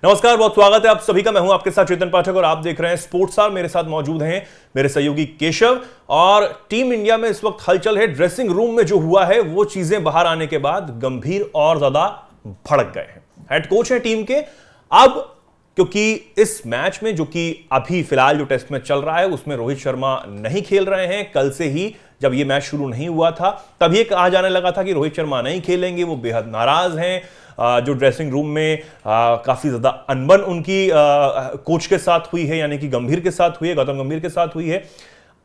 नमस्कार, बहुत स्वागत है आप सभी का। मैं हूं आपके साथ चेतन पाठक और आप देख रहे हैं स्पोर्ट्स स्टार। मेरे साथ मौजूद हैं मेरे सहयोगी केशव। और टीम इंडिया में इस वक्त हलचल है। ड्रेसिंग रूम में जो हुआ है वो चीजें बाहर आने के बाद गंभीर और ज्यादा भड़क गए हैं। हेड कोच हैं टीम के। अब क्योंकि इस मैच में जो कि अभी फिलहाल जो टेस्ट मैच चल रहा है उसमें रोहित शर्मा नहीं खेल रहे हैं। कल से ही जब ये मैच शुरू नहीं हुआ था तब ये कहा जाने लगा था कि रोहित शर्मा नहीं खेलेंगे, वो बेहद नाराज हैं। जो ड्रेसिंग रूम में काफी ज्यादा अनबन उनकी कोच के साथ हुई है, यानी कि गंभीर के साथ हुई है, गौतम गंभीर के साथ हुई है।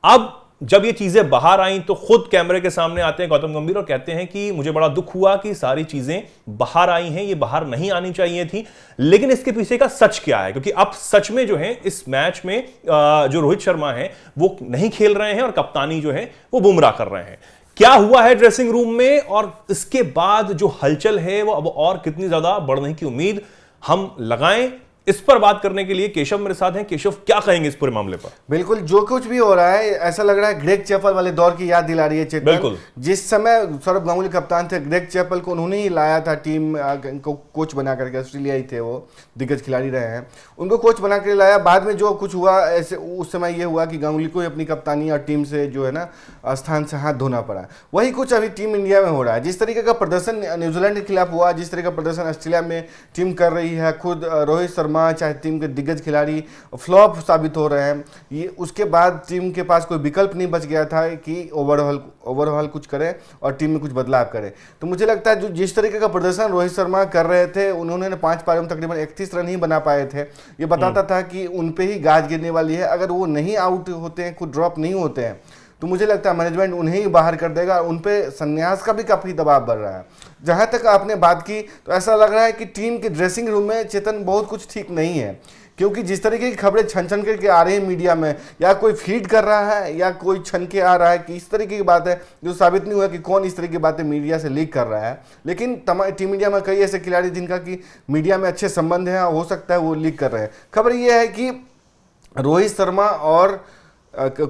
अब जब ये चीजें बाहर आई तो खुद कैमरे के सामने आते हैं गौतम गंभीर और कहते हैं कि मुझे बड़ा दुख हुआ कि सारी चीजें बाहर आई हैं, ये बाहर नहीं आनी चाहिए थी। लेकिन इसके पीछे का सच क्या है, क्योंकि अब सच में जो है इस मैच में जो रोहित शर्मा है वो नहीं खेल रहे हैं और कप्तानी जो है वो बुमराह कर रहे हैं। क्या हुआ है ड्रेसिंग रूम में और इसके बाद जो हलचल है वो अब और कितनी ज्यादा बढ़ने की उम्मीद हम लगाएं, इस पर बात करने के लिए केशव मेरे साथ हैं। केशव, क्या कहेंगे इस पूरे मामले पर? बिल्कुल, जो कुछ भी हो रहा है ऐसा लग रहा है ग्रेग चैपल वाले दौर की याद दिला रही है चेतन। बिल्कुल। जिस समय सौरभ गांगुली कप्तान थे, ग्रेग चैपल को उन्होंने ही लाया था टीम को कोच बना करके। ऑस्ट्रेलिया ही थे, वो दिग्गज खिलाड़ी रहे हैं, उनको कोच बना कर लाया। बाद में जो कुछ हुआ ऐसे उस समय ये हुआ कि गांगुली को अपनी कप्तानी और टीम से जो है ना स्थान से हाथ धोना पड़ा। वही कुछ अभी टीम इंडिया में हो रहा है। जिस तरीके का प्रदर्शन न्यूजीलैंड के खिलाफ हुआ, जिस तरह का प्रदर्शन ऑस्ट्रेलिया में टीम कर रही है, खुद रोहित शर्मा चाहे टीम के दिग्गज खिलाड़ी फ्लॉप साबित हो रहे हैं। ये उसके बाद टीम के पास कोई विकल्प नहीं बच गया था कि ओवरऑल कुछ करें और टीम में कुछ बदलाव करें। तो मुझे लगता है जो जिस तरीके का प्रदर्शन रोहित शर्मा कर रहे थे, उन्होंने 5 पारियों में तकरीबन 31 रन ही बना पाए थे। ये बताता था कि उन पे ही गाज गिरने वाली है। अगर वो नहीं आउट होते हैं, खुद ड्रॉप नहीं होते हैं, तो मुझे लगता है मैनेजमेंट उन्हें ही बाहर कर देगा। उन पे संन्यास का भी काफ़ी दबाव बढ़ रहा है। जहाँ तक आपने बात की तो ऐसा लग रहा है कि टीम के ड्रेसिंग रूम में चेतन बहुत कुछ ठीक नहीं है, क्योंकि जिस तरीके की खबरें छन करके आ रही है मीडिया में, या कोई फीड कर रहा है या कोई छन के आ रहा है कि इस तरीके की बात है, जो साबित नहीं हुआ कि कौन इस तरह की बातें मीडिया से लीक कर रहा है। लेकिन टीम इंडिया में कई ऐसे खिलाड़ी जिनका कि मीडिया में अच्छे संबंध हैं, हो सकता है वो लीक कर रहे हैं। खबर ये है कि रोहित शर्मा और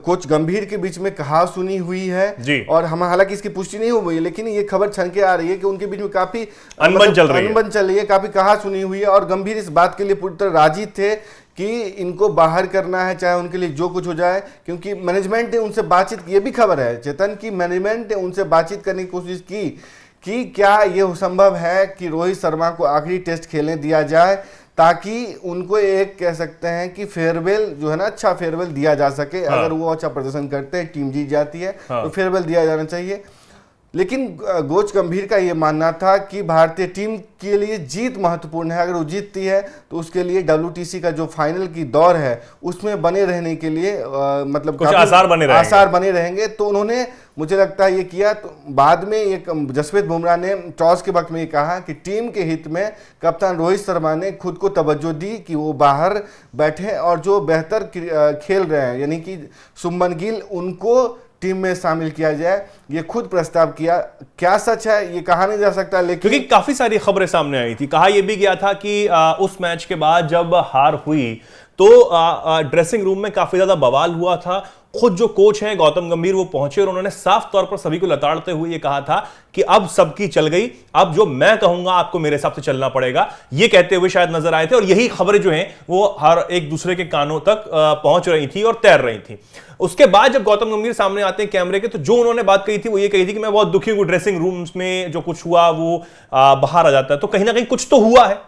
कोच गंभीर के बीच में कहा सुनी हुई है जी। और हम हालांकि इसकी पुष्टि नहीं हुई है, लेकिन ये खबर छन के आ रही है कि उनके बीच में काफी अनबन चल रही है, काफी कहा सुनी हुई है। और गंभीर इस बात के लिए पूरी तरह राजी थे कि इनको बाहर करना है, चाहे उनके लिए जो कुछ हो जाए, क्योंकि मैनेजमेंट ने उनसे बातचीत, ये भी खबर है चेतन की मैनेजमेंट ने उनसे बातचीत करने की कोशिश की कि क्या ये संभव है कि रोहित शर्मा को आखिरी टेस्ट खेलने दिया जाए, ताकि उनको एक कह सकते हैं कि फेयरवेल जो है ना, अच्छा फेयरवेल दिया जा सके। हाँ। अगर वो अच्छा प्रदर्शन करते हैं, टीम जीत जाती है, हाँ, तो फेयरवेल दिया जाना चाहिए। लेकिन कोच गंभीर का ये मानना था कि भारतीय टीम के लिए जीत महत्वपूर्ण है। अगर वो जीतती है तो उसके लिए WTC का जो फाइनल की दौर है उसमें बने रहने के लिए मतलब कुछ आसार बने रहेंगे। तो उन्होंने, मुझे लगता है, ये किया। तो बाद में एक जसप्रीत बुमराह ने टॉस के वक्त में ये कहा कि टीम के हित में कप्तान रोहित शर्मा ने खुद को तवज्जो दी कि वो बाहर बैठे और जो बेहतर खेल रहे हैं, यानी कि शुभमन गिल, उनको टीम में शामिल किया जाए। ये खुद प्रस्ताव किया। क्या सच है ये कहा नहीं जा सकता, लेकिन क्योंकि काफी सारी खबरें सामने आई थी। कहा यह भी गया था कि उस मैच के बाद जब हार हुई तो ड्रेसिंग रूम में काफी ज्यादा बवाल हुआ था। खुद जो कोच हैं गौतम गंभीर वो पहुंचे और उन्होंने साफ तौर पर सभी को लताड़ते हुए ये कहा था कि अब सबकी चल गई, अब जो मैं कहूंगा आपको मेरे हिसाब से चलना पड़ेगा, ये कहते हुए शायद नजर आए थे। और यही खबरें जो हैं वो हर एक दूसरे के कानों तक पहुंच रही थी और तैर रही थी। उसके बाद जब गौतम गंभीर सामने आते हैं कैमरे के, तो जो उन्होंने बात कही थी वो ये कही थी कि मैं बहुत दुखी हूं, ड्रेसिंग रूम्स में जो कुछ हुआ वो बाहर आ जाता है। तो कहीं ना कहीं कुछ तो हुआ है,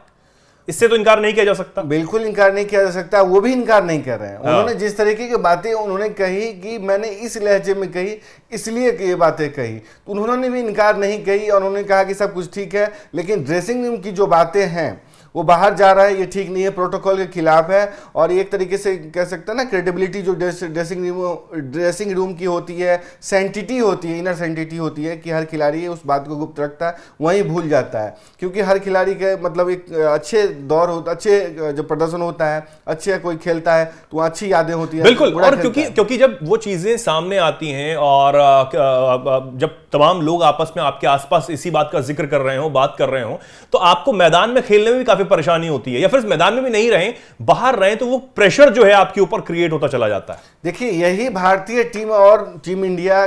इससे तो इनकार नहीं किया जा सकता। बिल्कुल इनकार नहीं किया जा सकता। वो भी इनकार नहीं कर रहे हैं। उन्होंने जिस तरीके की बातें उन्होंने कही कि मैंने इस लहजे में कही, इसलिए ये बातें कही, तो उन्होंने भी इनकार नहीं कही और उन्होंने कहा कि सब कुछ ठीक है। लेकिन ड्रेसिंग रूम की जो बातें हैं वो बाहर जा रहा है, ये ठीक नहीं है, प्रोटोकॉल के खिलाफ है। और एक तरीके से कह सकते हैं ना, क्रेडिबिलिटी जो ड्रेसिंग रूम की होती है, सैंटिटी होती है, इनर सैंटिटी होती है कि हर खिलाड़ी उस बात को गुप्त रखता है, वहीं भूल जाता है। क्योंकि हर खिलाड़ी के मतलब एक अच्छे दौर होता, अच्छे जो प्रदर्शन होता है, अच्छे कोई खेलता है तो अच्छी यादें होती है। बिल्कुल। और क्योंकि जब वो चीजें सामने आती हैं और जब तमाम लोग आपस में आपके आसपास इसी बात का जिक्र कर रहे हो, बात कर रहे हो, तो आपको मैदान में खेलने में भी काफी परेशानी होती है, या फिर मैदान में भी नहीं रहे, बाहर रहे, तो वो प्रेशर जो है आपके ऊपर क्रिएट होता चला जाता है। देखिए, यही भारतीय टीम और टीम इंडिया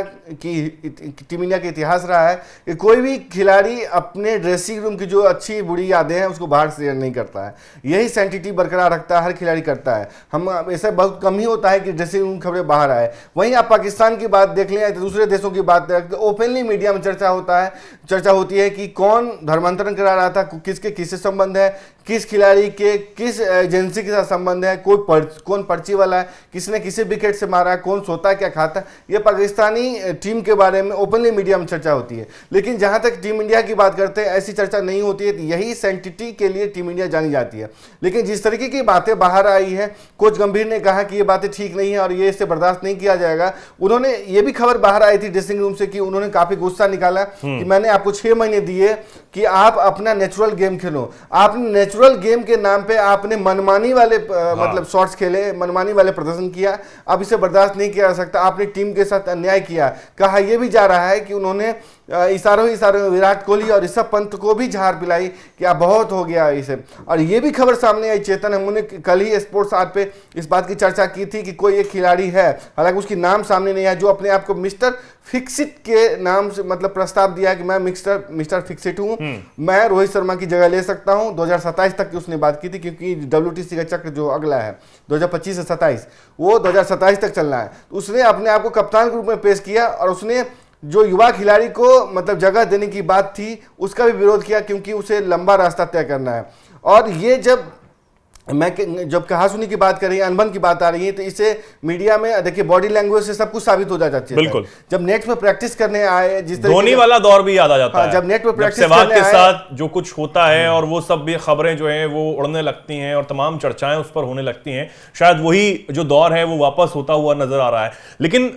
का इतिहास रहा है कि कोई भी खिलाड़ी अपने ड्रेसिंग रूम की जो अच्छी बुरी यादें हैं उसको बाहर शेयर नहीं करता है। यही सैंटिटी बरकरार रखता है, हर खिलाड़ी करता है। हम ऐसा बहुत कम ही होता है कि ड्रेसिंग रूम खबरें बाहर आए। वहीं आप पाकिस्तान की बात देख लें या दूसरे देशों की बात देख लें, ओपनली मीडिया में चर्चा होती है कि कौन धर्मांतरण करा रहा था, किसके किससे संबंध है, किस खिलाड़ी के किस एजेंसी के साथ संबंध है, कौन पर्ची वाला है, किसने किसे विकेट से मारा है, कौन सोता है क्या खाता है। ये पाकिस्तानी टीम के बारे में ओपनली मीडिया में चर्चा होती है। लेकिन जहां तक टीम इंडिया की बात करते हैं, ऐसी चर्चा नहीं होती है। तो यही सैंक्टिटी के लिए टीम इंडिया जानी जाती है। लेकिन जिस तरीके की बातें बाहर आई है, कोच गंभीर ने कहा कि ये बातें ठीक नहीं है और ये इससे बर्दाश्त नहीं किया जाएगा। उन्होंने ये भी खबर बाहर आई थी ड्रेसिंग रूम से कि उन्होंने काफी गुस्सा निकाला कि मैंने आपको 6 महीने दिए कि आप अपना नेचुरल गेम खेलो। आपने नेचुरल गेम के नाम पे आपने मनमानी वाले मतलब शॉट्स खेले, मनमानी वाले प्रदर्शन किया। अब इसे बर्दाश्त नहीं किया जा सकता। आपने टीम के साथ अन्याय किया। कहा यह भी जा रहा है कि उन्होंने इशारों में विराट कोहली और ऋषभ पंत को भी झाड़ पिलाई कि अब बहुत हो गया इसे। और ये भी खबर सामने आई, चेतन, हमने कल ही स्पोर्ट्स आज पे इस बात की चर्चा की थी कि कोई एक खिलाड़ी है, हालांकि उसकी नाम सामने नहीं है, जो अपने आप को मिस्टर फिक्सिट के नाम से मतलब प्रस्ताव दिया है कि मैं मिस्टर फिक्सिट हूं, मैं रोहित शर्मा की जगह ले सकता हूं। 2027 तक की उसने बात की थी, क्योंकि WTC का चक्र जो अगला है 2025 से 27, वो 2027 तक चलना है। तो उसने अपने आप को कप्तान के रूप में पेश किया और उसने जो युवा खिलाड़ी को मतलब जगह देने की बात थी उसका भी विरोध किया, क्योंकि उसे लंबा रास्ता तय करना है। और ये जब कहासुनी की बात कर रही है, अनबन की बात आ रही है, तो इसे मीडिया में देखिए बॉडी लैंग्वेज से सब कुछ साबित हो जाती है। बिल्कुल। जब नेट पे प्रैक्टिस करने आए, जिस तरह धोनी वाला दौर भी याद आ जाता है। जब नेट पे प्रैक्टिस सहवाग के साथ जो कुछ होता है और वो सब भी खबरें जो हैं वो उड़ने लगती हैं और तमाम चर्चाएं उस पर होने लगती हैं, शायद वही जो दौर है वो वापस होता हुआ नजर आ रहा है। लेकिन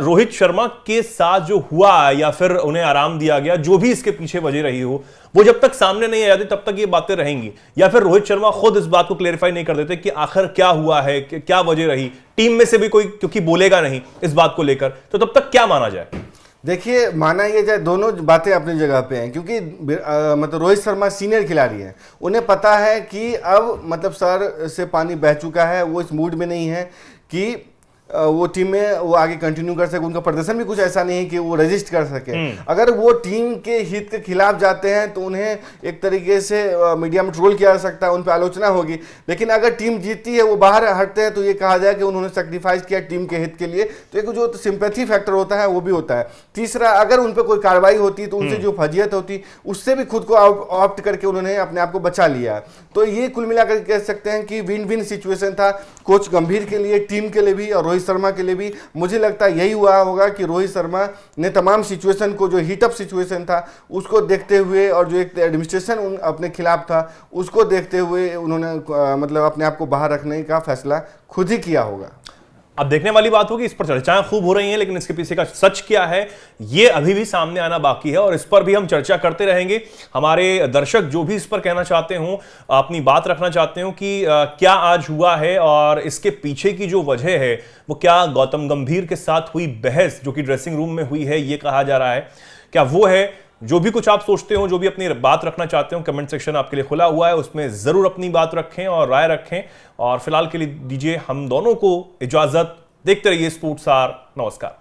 रोहित शर्मा के साथ जो हुआ या फिर उन्हें आराम दिया गया, जो भी इसके पीछे वजह रही हो, वो जब तक सामने नहीं आ जाती तब तक ये बातें रहेंगी। या फिर रोहित शर्मा खुद इस बात को क्लेरिफाई नहीं कर देते कि आखिर क्या हुआ है, क्या वजह रही, टीम में से भी कोई क्योंकि बोलेगा नहीं इस बात को लेकर, तो तब तक क्या माना जाए? देखिए, माना ये जाए दोनों बातें अपनी जगह पे हैं, क्योंकि मतलब रोहित शर्मा सीनियर खिलाड़ी हैं। उन्हें पता है कि अब मतलब सर से पानी बह चुका है, वो इस मूड में नहीं है कि वो टीम में वो आगे कंटिन्यू कर सके। उनका प्रदर्शन भी कुछ ऐसा नहीं है कि वो रेजिस्ट कर सके। अगर वो टीम के हित के खिलाफ जाते हैं तो उन्हें एक तरीके से मीडिया में ट्रोल किया जा सकता है, उन पर आलोचना होगी। लेकिन अगर टीम जीतती है, वो बाहर हटते हैं, तो ये कहा जाए कि उन्होंने सेक्रीफाइस किया टीम के हित के लिए। तो एक जो सिंपैथी फैक्टर होता है वो भी होता है। तीसरा, अगर उन पर कोई कार्रवाई होती तो उनसे जो फजीयत होती उससे भी खुद को ऑप्ट करके उन्होंने अपने आप को बचा लिया। तो ये कुल मिलाकर कह सकते हैं कि विन विन सिचुएशन था, कोच गंभीर के लिए, टीम के लिए भी और रोहित शर्मा के लिए भी। मुझे लगता है यही हुआ होगा कि रोहित शर्मा ने तमाम सिचुएशन को, जो हीटअप सिचुएशन था उसको देखते हुए और जो एक एडमिनिस्ट्रेशन अपने खिलाफ था उसको देखते हुए उन्होंने मतलब अपने आप को बाहर रखने का फैसला खुद ही किया होगा। अब देखने वाली बात होगी, इस पर चर्चाएं खूब हो रही हैं, लेकिन इसके पीछे का सच क्या है ये अभी भी सामने आना बाकी है और इस पर भी हम चर्चा करते रहेंगे। हमारे दर्शक जो भी इस पर कहना चाहते हो, अपनी बात रखना चाहते हो कि क्या आज हुआ है और इसके पीछे की जो वजह है वो क्या गौतम गंभीर के साथ हुई बहस जो कि ड्रेसिंग रूम में हुई है, ये कहा जा रहा है, क्या वो है? जो भी कुछ आप सोचते हो, जो भी अपनी बात रखना चाहते हो, कमेंट सेक्शन आपके लिए खुला हुआ है, उसमें जरूर अपनी बात रखें और राय रखें। और फिलहाल के लिए दीजिए हम दोनों को इजाजत। देखते रहिए स्पोर्ट्स आर। नमस्कार।